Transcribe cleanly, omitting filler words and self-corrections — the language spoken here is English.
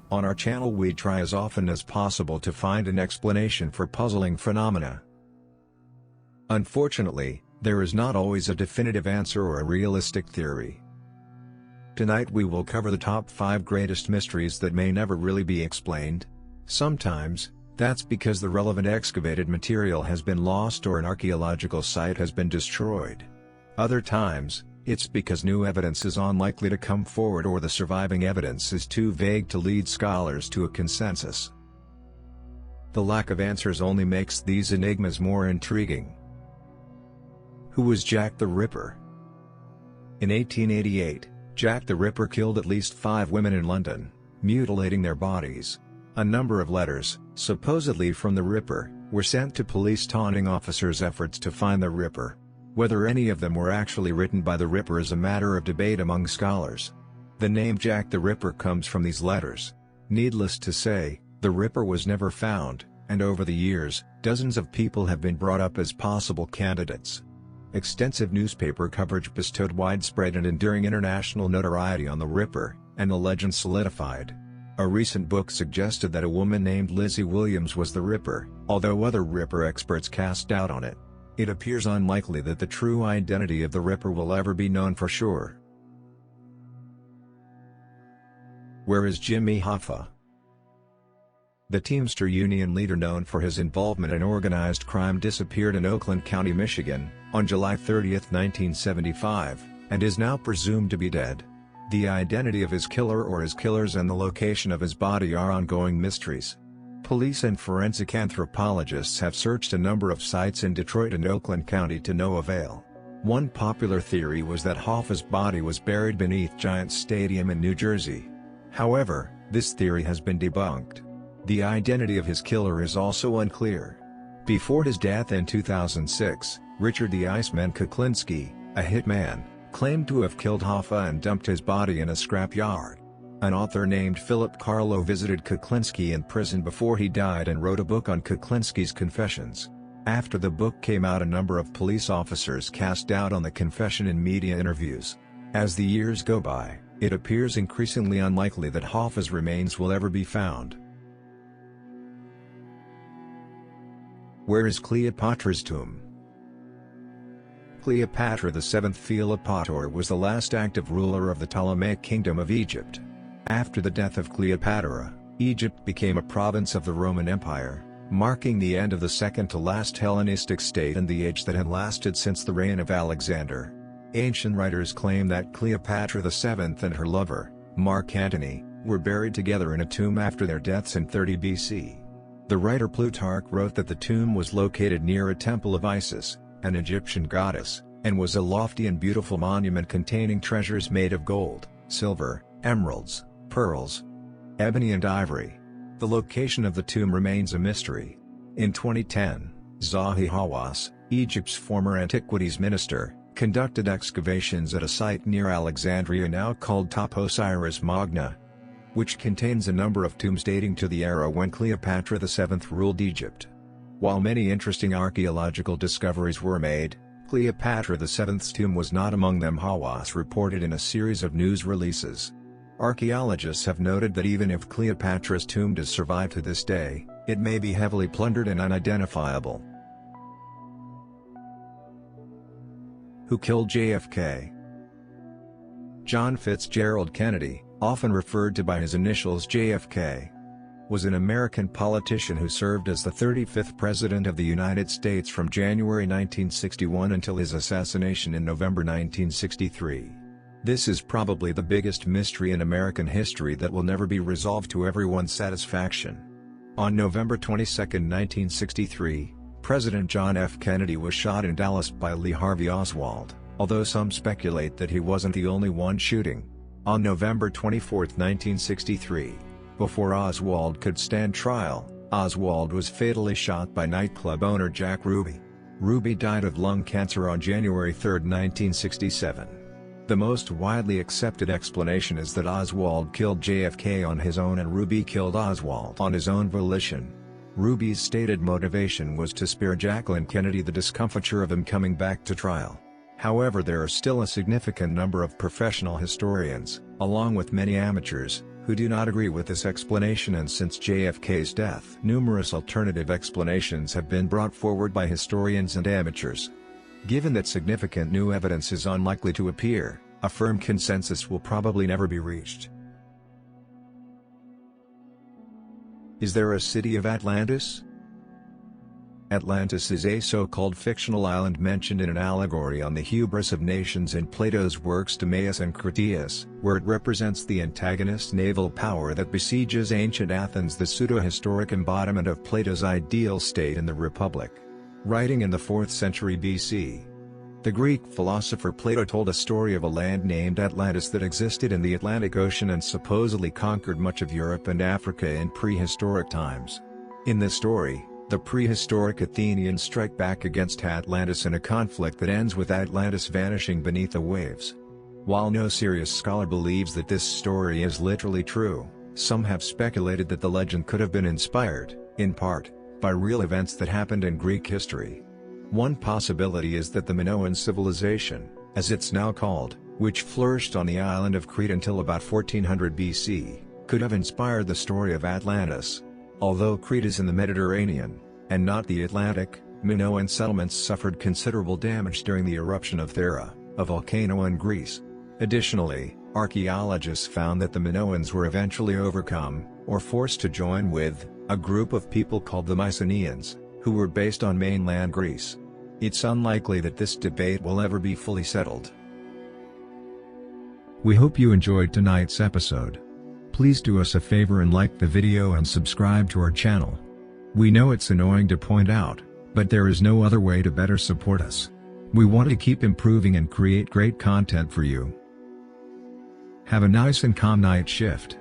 On our channel we try as often as possible to find an explanation for puzzling phenomena. Unfortunately, there is not always a definitive answer or a realistic theory. Tonight we will cover the top 5 greatest mysteries that may never really be explained. Sometimes, that's because the relevant excavated material has been lost or an archaeological site has been destroyed. Other times, it's because new evidence is unlikely to come forward or the surviving evidence is too vague to lead scholars to a consensus. The lack of answers only makes these enigmas more intriguing. Who was Jack the Ripper? In 1888, Jack the Ripper killed at least 5 women in London, mutilating their bodies. A number of letters, supposedly from the Ripper, were sent to police taunting officers' efforts to find the Ripper. Whether any of them were actually written by the Ripper is a matter of debate among scholars. The name Jack the Ripper comes from these letters. Needless to say, the Ripper was never found, and over the years, dozens of people have been brought up as possible candidates. Extensive newspaper coverage bestowed widespread and enduring international notoriety on the Ripper, and the legend solidified. A recent book suggested that a woman named Lizzie Williams was the Ripper, although other Ripper experts cast doubt on it. It appears unlikely that the true identity of the Ripper will ever be known for sure. Where is Jimmy Hoffa? The Teamster Union leader known for his involvement in organized crime disappeared in Oakland County, Michigan, on July 30, 1975, and is now presumed to be dead. The identity of his killer or his killers and the location of his body are ongoing mysteries. Police and forensic anthropologists have searched a number of sites in Detroit and Oakland County to no avail. One popular theory was that Hoffa's body was buried beneath Giants Stadium in New Jersey. However, this theory has been debunked. The identity of his killer is also unclear. Before his death in 2006, Richard the Iceman Kuklinski, a hitman, claimed to have killed Hoffa and dumped his body in a scrapyard. An author named Philip Carlo visited Kuklinski in prison before he died and wrote a book on Kuklinski's confessions. After the book came out, a number of police officers cast doubt on the confession in media interviews. As the years go by, it appears increasingly unlikely that Hoffa's remains will ever be found. Where is Cleopatra's tomb? Cleopatra VII Philopator was the last active ruler of the Ptolemaic Kingdom of Egypt. After the death of Cleopatra, Egypt became a province of the Roman Empire, marking the end of the second-to-last Hellenistic state and the age that had lasted since the reign of Alexander. Ancient writers claim that Cleopatra VII and her lover, Mark Antony, were buried together in a tomb after their deaths in 30 BC. The writer Plutarch wrote that the tomb was located near a temple of Isis, an Egyptian goddess, and was a lofty and beautiful monument containing treasures made of gold, silver, emeralds, pearls, ebony and ivory. The location of the tomb remains a mystery. In 2010, Zahi Hawass, Egypt's former antiquities minister, conducted excavations at a site near Alexandria now called Top Osiris Magna, which contains a number of tombs dating to the era when Cleopatra VII ruled Egypt. While many interesting archaeological discoveries were made, Cleopatra VII's tomb was not among them, Hawass reported in a series of news releases. Archaeologists have noted that even if Cleopatra's tomb does survive to this day, it may be heavily plundered and unidentifiable. Who killed JFK? John Fitzgerald Kennedy, often referred to by his initials JFK, was an American politician who served as the 35th President of the United States from January 1961 until his assassination in November 1963. This is probably the biggest mystery in American history that will never be resolved to everyone's satisfaction. On November 22, 1963, President John F. Kennedy was shot in Dallas by Lee Harvey Oswald, although some speculate that he wasn't the only one shooting. On November 24, 1963, before Oswald could stand trial, Oswald was fatally shot by nightclub owner Jack Ruby. Ruby died of lung cancer on January 3, 1967. The most widely accepted explanation is that Oswald killed JFK on his own and Ruby killed Oswald on his own volition. Ruby's stated motivation was to spare Jacqueline Kennedy the discomfiture of him coming back to trial. However, there are still a significant number of professional historians, along with many amateurs, who do not agree with this explanation, and since JFK's death, numerous alternative explanations have been brought forward by historians and amateurs. Given that significant new evidence is unlikely to appear, a firm consensus will probably never be reached. Is there a city of Atlantis? Atlantis is a so-called fictional island mentioned in an allegory on the hubris of nations in Plato's works Timaeus and Critias, where it represents the antagonist naval power that besieges ancient Athens, the pseudo-historic embodiment of Plato's ideal state in the Republic. Writing in the 4th century BC, the Greek philosopher Plato told a story of a land named Atlantis that existed in the Atlantic Ocean and supposedly conquered much of Europe and Africa in prehistoric times. In this story, the prehistoric Athenians strike back against Atlantis in a conflict that ends with Atlantis vanishing beneath the waves. While no serious scholar believes that this story is literally true, some have speculated that the legend could have been inspired, in part, by real events that happened in Greek history. One possibility is that the Minoan civilization, as it's now called, which flourished on the island of Crete until about 1400 BC, could have inspired the story of Atlantis. Although Crete is in the Mediterranean, and not the Atlantic, Minoan settlements suffered considerable damage during the eruption of Thera, a volcano in Greece. Additionally, archaeologists found that the Minoans were eventually overcome, or forced to join with, a group of people called the Mycenaeans, who were based on mainland Greece. It's unlikely that this debate will ever be fully settled. We hope you enjoyed tonight's episode. Please do us a favor and like the video and subscribe to our channel. We know it's annoying to point out, but there is no other way to better support us. We want to keep improving and create great content for you. Have a nice and calm night shift.